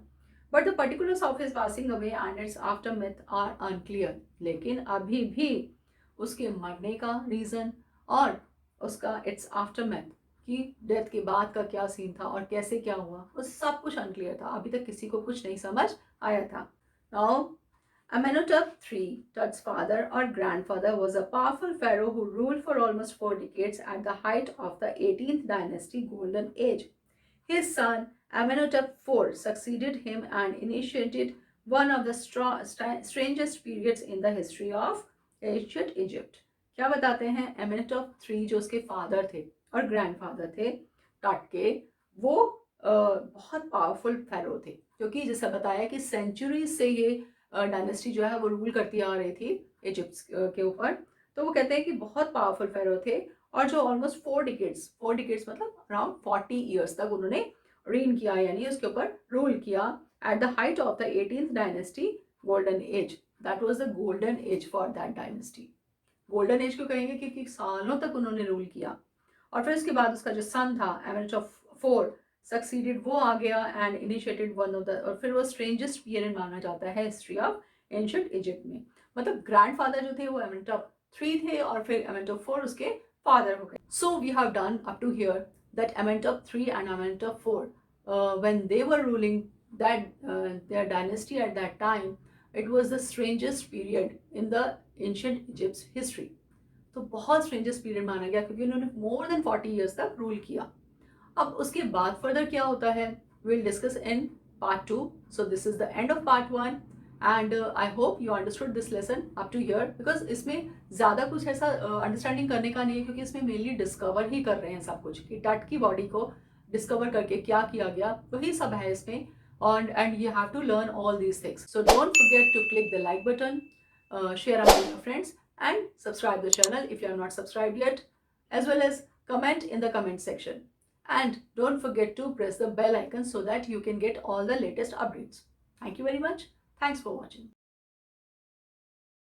but the particulars of his passing away and its aftermath are unclear. लेकिन अभी भी उसके मरने का रीजन और उसका इट्स आफ्टरमेथ कि डेथ के बाद का क्या सीन था और कैसे क्या हुआ, वो सब कुछ अनक्लियर था, अभी तक किसी को कुछ नहीं समझ आया था। Now Amenhotep III, Tut's father or grandfather, was a powerful pharaoh who ruled for almost 4 decades at the height of the 18th dynasty golden age. His son Amenhotep IV succeeded him and initiated one of the strangest periods in the history of ancient Egypt. क्या बताते हैं? Amenhotep III जो उसके फादर थे और ग्रैंडफादर थे टट के, वो बहुत पावरफुल फेरो थे, क्योंकि जैसा बताया कि सेंचुरीज से ये डायनेस्टी जो है वो रूल करती आ रही थी इजिप्ट के ऊपर। तो वो कहते हैं कि बहुत पावरफुल फेरो थे, और जो ऑलमोस्ट 4 डिकेड्स मतलब अराउंड 40 ईयर्स तक उन्होंने रीन किया, यानी उसके ऊपर रूल किया at the height of the 18th dynasty golden age. That was the golden age for that dynasty. Golden age क्यों कहेंगे? क्योंकि सालों तक उन्होंने रूल किया। और फिर उसके बाद उसका जो सन था एमेनेटॉप IV सक्सीडेड, वो आ गया and initiated one of the, और फिर वो स्ट्रेंजेस्ट पीरियड माना जाता है हिस्ट्री ऑफ एंशिएंट इजिप्ट में। मतलब ग्रैंडफादर जो थे वो एमेनेटॉप III थे, और फिर एमेनेटॉप IV उसके फादर हो गए। So we have done up to here that Amenhotep III and Amenhotep IV when they were ruling that their dynasty at that time, it was the strangest period in the ancient Egypt's history. तो बहुत स्ट्रेंजेस्ट पीरियड माना गया क्योंकि उन्होंने मोर देन 40 ईयर्स तक रूल किया। अब उसके बाद फर्दर क्या होता है, will discuss in Part 2. So this is the end of Part 1 and I hope you understood this lesson up to here, because इसमें ज़्यादा कुछ ऐसा अंडरस्टैंडिंग करने का नहीं है, क्योंकि इसमें मेनली डिस्कवर ही कर रहे हैं सब कुछ, कि टट की बॉडी को डिस्कवर करके क्या किया गया, वही सब है इसमें। And you have to learn all these things. So don't forget to click the like button, share among your friends, and subscribe the channel if you are not subscribed yet, as well as comment in the comment section. And don't forget to press the bell icon so that you can get all the latest updates. Thank you very much. Thanks for watching.